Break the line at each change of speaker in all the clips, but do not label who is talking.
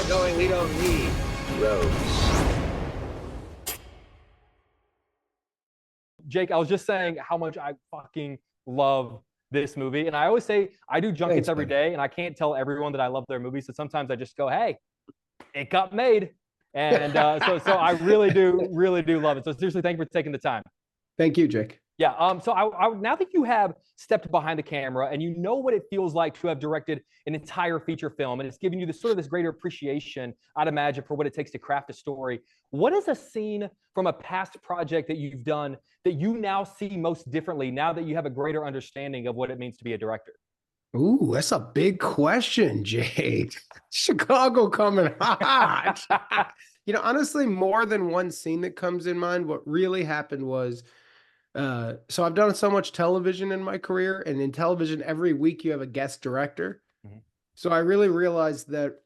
we're going, we don't need roads.
Jake, I was just saying how much I fucking love this movie. And I always say I do junkets every day, and I can't tell everyone that I love their movies. So sometimes I just go, hey, it got made. And so I really do love it. So seriously, thank you for taking the time.
Thank you, Jake.
Yeah. So now that you have stepped behind the camera and you know what it feels like to have directed an entire feature film, and it's giving you this greater appreciation, I'd imagine, for what it takes to craft a story. What is a scene from a past project that you've done that you now see most differently now that you have a greater understanding of what it means to be a director?
Ooh, that's a big question, Jake. Chicago coming hot. Honestly, more than one scene that comes in mind. What really happened was, so I've done so much television in my career, and in television, every week you have a guest director. Mm-hmm. So I really realized that,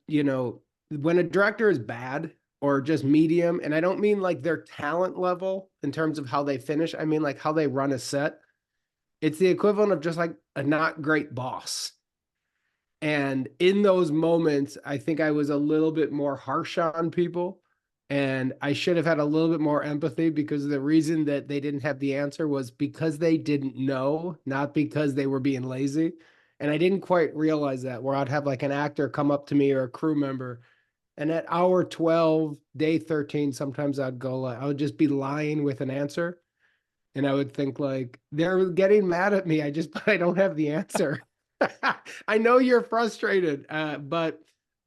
when a director is bad or just medium, and I don't mean like their talent level in terms of how they finish, I mean like how they run a set. It's the equivalent of just like a not great boss. And in those moments, I think I was a little bit more harsh on people. And I should have had a little bit more empathy, because the reason that they didn't have the answer was because they didn't know, not because they were being lazy. And I didn't quite realize that, where I'd have like an actor come up to me or a crew member, and at hour 12, day 13, sometimes I would just be lying with an answer. And I would think like, they're getting mad at me. But I don't have the answer. I know you're frustrated, but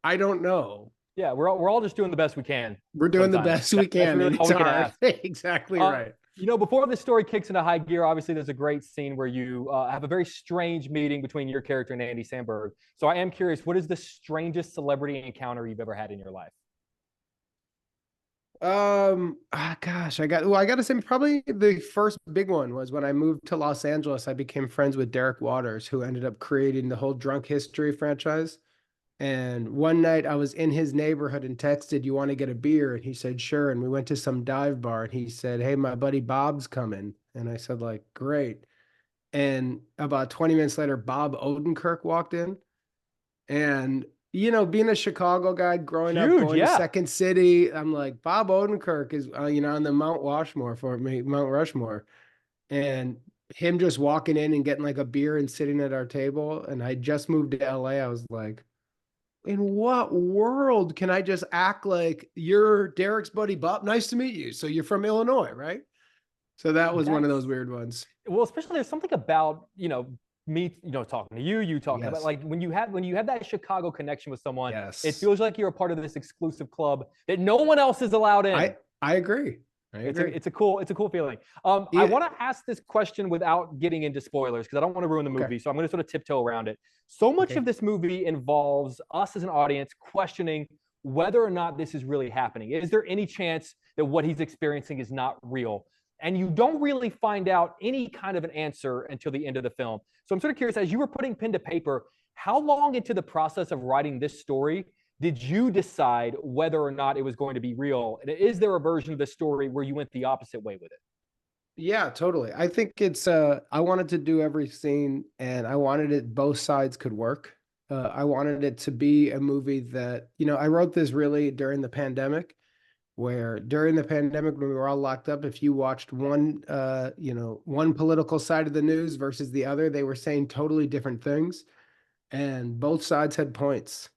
I don't know.
Yeah, we're all just doing the best we can.
We're doing the best we can.
Really all we can ask.
Exactly right.
Before the story kicks into high gear, obviously there's a great scene where you have a very strange meeting between your character and Andy Samberg. So I am curious, what is the strangest celebrity encounter you've ever had in your life?
Gosh, I got to say probably the first big one was when I moved to Los Angeles. I became friends with Derek Waters, who ended up creating the whole Drunk History franchise. And one night I was in his neighborhood and texted, "You want to get a beer?" And he said, "Sure." And we went to some dive bar, and he said, "Hey, my buddy Bob's coming." And I said, like, "Great." And about 20 minutes later, Bob Odenkirk walked in. And, being a Chicago guy growing up, going to Second City, I'm like, Bob Odenkirk is, on the Mount Rushmore. And him just walking in and getting like a beer and sitting at our table. And I just moved to LA. I was like, in what world can I just act like you're Derek's buddy Bob? Nice to meet you. So you're from Illinois, right? So that was one of those weird ones.
Well, especially there's something about, me, talking to you talking about, like, when you have that Chicago connection with someone, it feels like you're a part of this exclusive club that no one else is allowed in.
I agree.
It's a cool feeling. I want to ask this question without getting into spoilers, because I don't want to ruin the movie. So I'm going to sort of tiptoe around it. So much of this movie involves us as an audience questioning whether or not this is really happening. Is there any chance that what he's experiencing is not real? And you don't really find out any kind of an answer until the end of the film. So I'm sort of curious, as you were putting pen to paper, how long into the process of writing this story did you decide whether or not it was going to be real? And is there a version of the story where you went the opposite way with it?
Yeah, totally. I think it's, I wanted to do every scene, and I wanted it, both sides could work. I wanted it to be a movie that, I wrote this really during the pandemic, where during the pandemic, when we were all locked up, if you watched one political side of the news versus the other, they were saying totally different things, and both sides had points.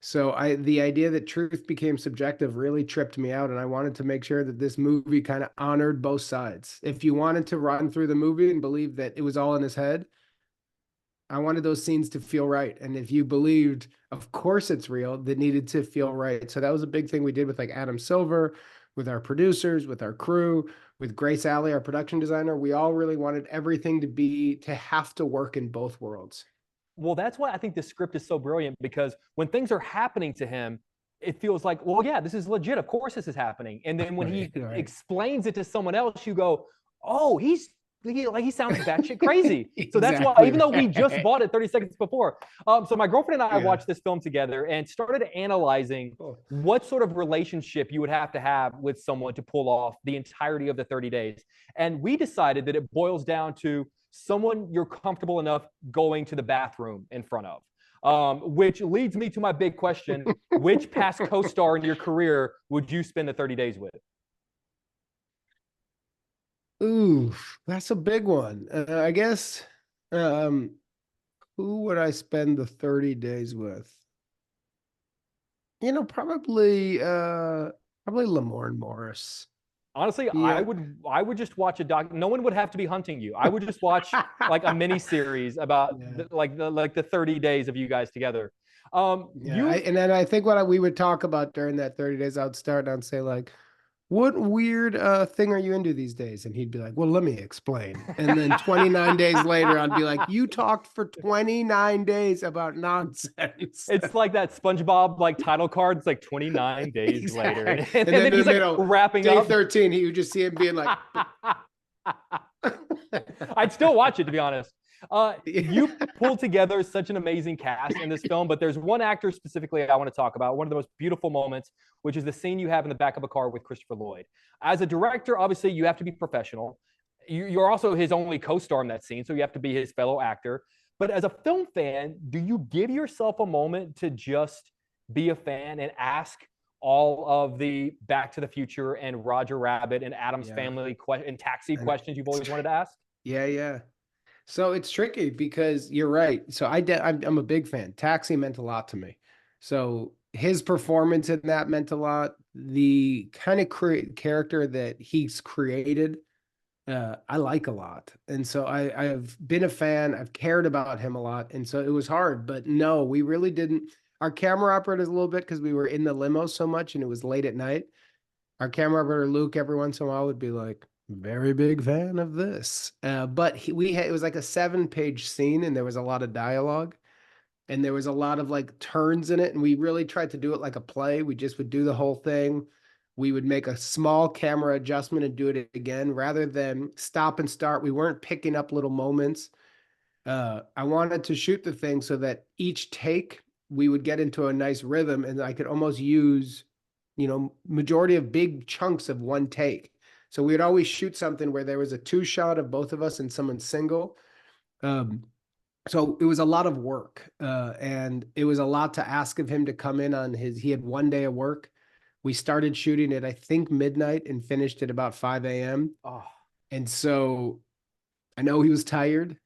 So the idea that truth became subjective really tripped me out, and I wanted to make sure that this movie kind of honored both sides. If you wanted to run through the movie and believe that it was all in his head, I wanted those scenes to feel right. And if you believed, of course it's real, that needed to feel right. So that was a big thing we did with like Adam Silver, with our producers, with our crew, with Grace Alley, our production designer. We all really wanted everything to have to work in both worlds.
Well, that's why I think this script is so brilliant, because when things are happening to him, it feels like, well, yeah, this is legit. Of course this is happening. And then when he explains it to someone else, you go, oh, he sounds batshit crazy. So that's why, even though we just bought it 30 seconds before. So my girlfriend and I watched this film together and started analyzing what sort of relationship you would have to have with someone to pull off the entirety of the 30 days. And we decided that it boils down to someone you're comfortable enough going to the bathroom in front of. Which leads me to my big question: which past co-star in your career would you spend the 30 days with?
Ooh, that's a big one. I guess, um, who would I spend the 30 days with? Probably Lamorne Morris.
Honestly,
Yeah.
I would just watch a doc. No one would have to be hunting you. I would just watch like a mini series about
Yeah.
the 30 days of you guys together.
Yeah. And then I think we would talk about during that 30 days, I'd start and say like, what weird thing are you into these days? And he'd be like, well, let me explain. And then 29 days later, I'd be like, you talked for 29 days about nonsense.
It's like that SpongeBob like title card. It's like 29 days later,
Exactly.
and
then
then
in
he's
the
like
middle,
wrapping
day
up.
13, you would just see him being like,
I'd still watch it, to be honest. You pulled together such an amazing cast in this film, but there's one actor specifically I want to talk about, one of the most beautiful moments, which is the scene you have in the back of a car with Christopher Lloyd. As a director, obviously, you have to be professional. You're also his only co-star in that scene, so you have to be his fellow actor. But as a film fan, do you give yourself a moment to just be a fan and ask all of the Back to the Future and Roger Rabbit and Adam's Family and Taxi questions you've always wanted to ask?
Yeah. So it's tricky because you're right. So I'm a big fan. Taxi meant a lot to me. So his performance in that meant a lot. The kind of character that he's created, I like a lot. And so I've been a fan. I've cared about him a lot. And so it was hard. But no, we really didn't. Our camera operator is a little bit because we were in the limo so much and it was late at night. Our camera operator, Luke, every once in a while would be like, very big fan of this. But it was like a 7-page scene and there was a lot of dialogue and there was a lot of like turns in it. And we really tried to do it like a play. We just would do the whole thing. We would make a small camera adjustment and do it again rather than stop and start. We weren't picking up little moments. I wanted to shoot the thing so that each take we would get into a nice rhythm and I could almost use, majority of big chunks of one take. So we'd always shoot something where there was a 2-shot of both of us and someone single. So it was a lot of work, and it was a lot to ask of him to come in on he had one day of work. We started shooting at, I think, midnight and finished at about 5 a.m.
Oh.
And so I know he was tired.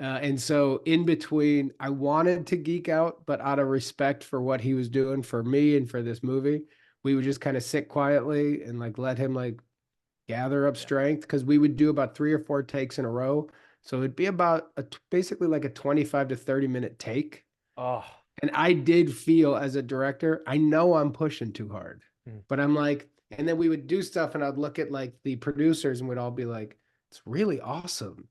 And so in between, I wanted to geek out, but out of respect for what he was doing for me and for this movie, we would just kind of sit quietly and like let him like gather up strength because we would do about 3 or 4 takes in a row. So it'd be about basically like a 25 to 30-minute take.
Oh.
And I did feel as a director, I know I'm pushing too hard, but I'm like, and then we would do stuff and I'd look at like the producers and we'd all be like, it's really awesome.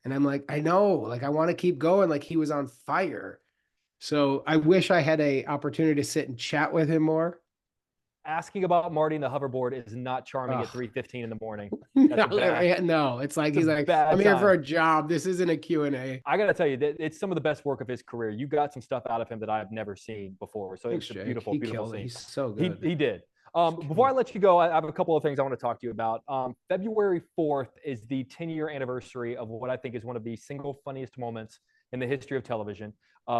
And I'm like, I know, like I want to keep going. Like he was on fire. So I wish I had a opportunity to sit and chat with him more.
Asking about Marty and the hoverboard is not charming at 3:15 in the morning.
No, it's like he's like, I'm here for a job. This isn't a Q&A.
I got to tell you, that it's some of the best work of his career. You got some stuff out of him that I've never seen before. So it's a beautiful, beautiful scene.
He's so good.
He did. Before I let you go, I have a couple of things I want to talk to you about. February 4th is the 10-year anniversary of what I think is one of the single funniest moments in the history of television,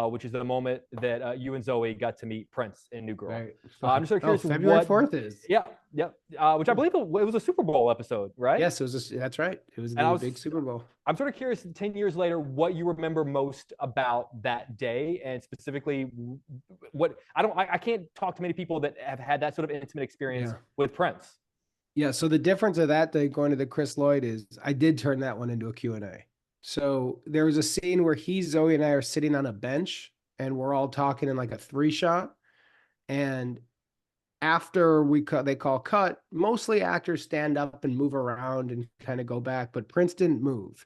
which is the moment that you and Zoe got to meet Prince in New Girl.
Right.
I'm just curious.
February 4th is.
Yeah. Which I believe it was a Super Bowl episode, right?
Yes, that's right. It was the big Super Bowl.
I'm sort of curious, 10 years later, what you remember most about that day, and specifically what I can't talk to many people that have had that sort of intimate experience with Prince.
Yeah. So the difference of that day going to the Chris Lloyd is I did turn that one into a Q&A. So there was a scene where Zoe and I are sitting on a bench and we're all talking in like a 3-shot. And after they call cut, mostly actors stand up and move around and kind of go back, but Prince didn't move.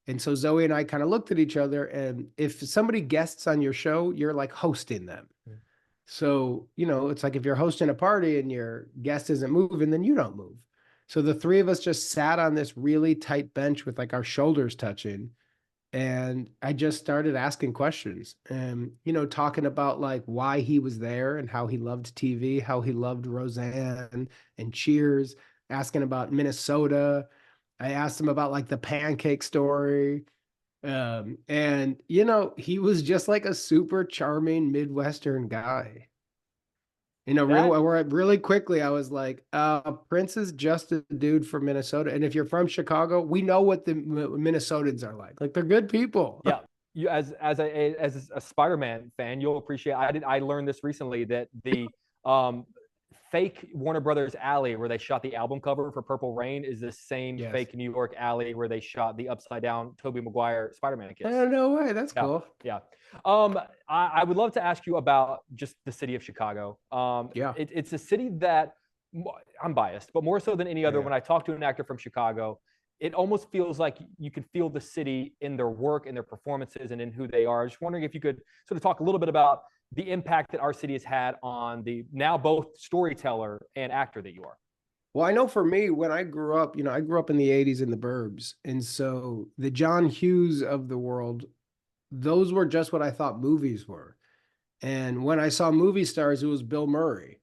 And so Zoe and I kind of looked at each other, and if somebody guests on your show, you're like hosting them. So, it's like if you're hosting a party and your guest isn't moving, then you don't move. So the 3 of us just sat on this really tight bench with like our shoulders touching. And I just started asking questions and, talking about like why he was there and how he loved TV, how he loved Roseanne and Cheers, asking about Minnesota. I asked him about like the pancake story. And you know, he was just like a super charming Midwestern guy. You know,
That
really quickly, I was like, Prince is just a dude from Minnesota. And if you're from Chicago, we know what the Minnesotans are like. Like they're good people.
Yeah, you as a Spider-Man fan, you'll appreciate. I learned this recently that the um, fake Warner Brothers alley where they shot the album cover for Purple Rain is the same
Yes.
fake New York alley where they shot the upside down Tobey Maguire Spider-Man kiss.
Oh, no way. That's
Yeah,
cool.
yeah. I would love to ask you about just the city of Chicago.
Yeah.
It's a city that I'm biased, but more so than any other,
Yeah.
when I talk to an actor from Chicago, it almost feels like you can feel the city in their work, in their performances, and in who they are. I was just wondering if you could sort of talk a little bit about the impact that our city has had on the now both storyteller and actor that you are.
Well, I know for me, when I grew up, you know, I grew up in the 80s in the burbs. And so the John Hughes of the world, those were just what I thought movies were. And when I saw movie stars, it was Bill Murray.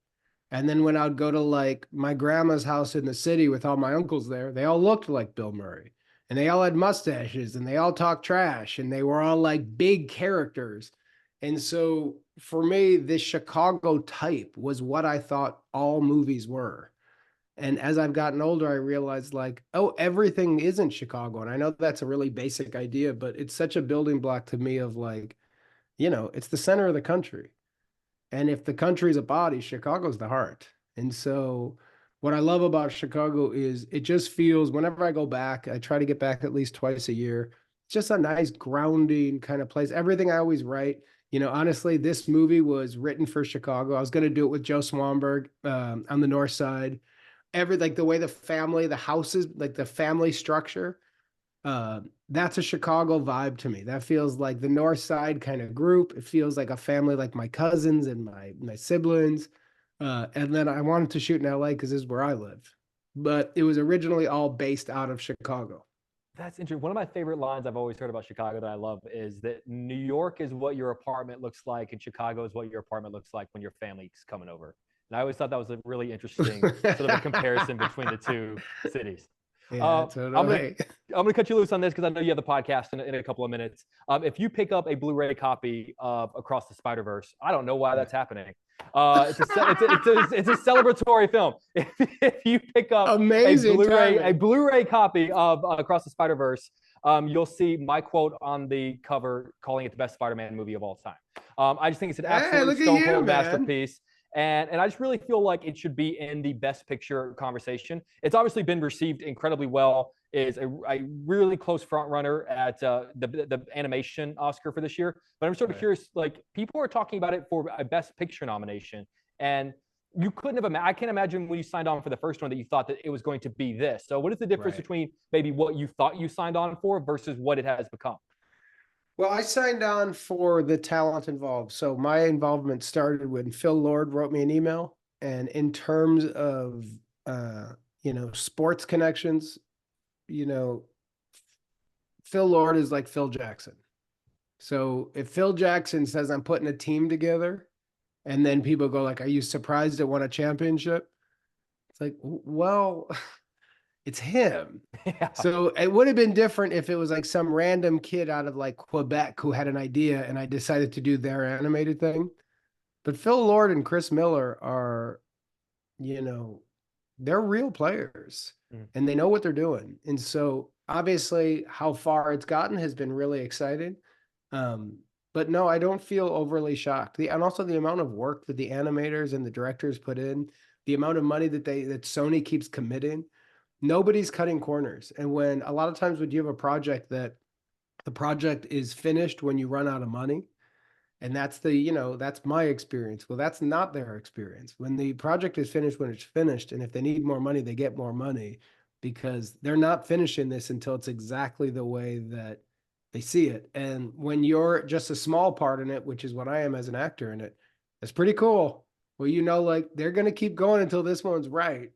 And then when I'd go to like my grandma's house in the city with all my uncles there, they all looked like Bill Murray. And they all had mustaches and they all talked trash and they were all like big characters. And so for me, this Chicago type was what I thought all movies were. And as I've gotten older, I realized like, oh, everything isn't Chicago. And I know that's a really basic idea, but it's such a building block to me of like, you know, it's the center of the country. And if the country is a body, Chicago's the heart. And so what I love about Chicago is it just feels whenever I go back, I try to get back at least twice a year. It's just a nice grounding kind of place. Everything I always write, you know, honestly, this movie was written for Chicago. I was going to do it with Joe Swanberg on the north side. Like the way the family, the houses, like the family structure, that's a Chicago vibe to me. That feels like the North Side kind of group. It feels like a family, like my cousins and my siblings. And then I wanted to shoot in LA because this is where I live, but it was originally all based out of Chicago.
That's interesting. One of my favorite lines I've always heard about Chicago that I love is that New York is what your apartment looks like, and Chicago is what your apartment looks like when your family's coming over. And I always thought that was a really interesting sort of a comparison between the two cities.
Yeah, totally.
I'm gonna cut you loose on this because I know you have the podcast in a couple of minutes. If you pick up a Blu-ray copy of Across the Spider-Verse, I don't know why that's happening. It's a celebratory film. If you pick up
amazing
a Blu-ray copy of Across the Spider-Verse, you'll see my quote on the cover calling it the best Spider-Man movie of all time. I just think it's an absolute stone cold masterpiece. And I just really feel like it should be in the best picture conversation. It's obviously been received incredibly well. Is a really close front runner at the animation Oscar for this year. But I'm sort of curious, like people are talking about it for a best picture nomination, and you couldn't have I can't imagine when you signed on for the first one that you thought that it was going to be this. So what is the difference between maybe what you thought you signed on for versus what it has become?
Well, I signed on for the talent involved. So my involvement started when Phil Lord wrote me an email. And in terms of, you know, sports connections, you know, Phil Lord is like Phil Jackson. So if Phil Jackson says I'm putting a team together and then people go like, are you surprised it won a championship? It's like, well, it's him. Yeah. So it would have been different if it was like some random kid out of like Quebec who had an idea and I decided to do their animated thing. But Phil Lord and Chris Miller are, you know, they're real players and they know what they're doing. And so obviously how far it's gotten has been really exciting. But no, I don't feel overly shocked. And also the amount of work that the animators and the directors put in, the amount of money that Sony keeps committing. Nobody's cutting corners. And when a lot of times when you have a project that the project is finished when you run out of money, and that's you know, that's my experience. Well, that's not their experience. When the project is finished, when it's finished, and if they need more money, they get more money because they're not finishing this until it's exactly the way that they see it. And when you're just a small part in it, which is what I am as an actor in it, that's pretty cool. Well, you know, like they're going to keep going until this one's right.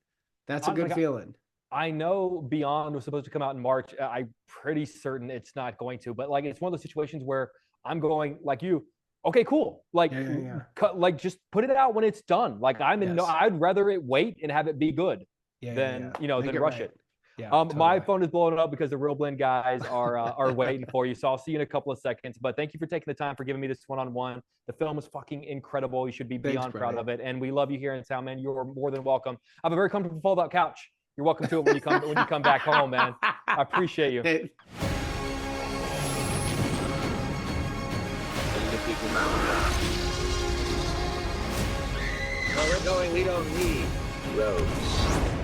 That's a good feeling.
I know Beyond was supposed to come out in March. I'm pretty certain it's not going to, but like it's one of those situations where I'm going like you. Okay, cool. Like, like just put it out when it's done. Like I'm in. I'd rather it wait and have it be good than you know than rush it.
Yeah.
My phone is blowing up because the Real Blend guys are waiting for you. So I'll see you in a couple of seconds. But thank you for taking the time for giving me this one-on-one. The film is fucking incredible. You should be beyond proud of it. And we love you here in town, man. You're more than welcome. I have a very comfortable fold-out couch. You're welcome to it when you come back home, man. I appreciate you.
Where we're going, we don't need roads.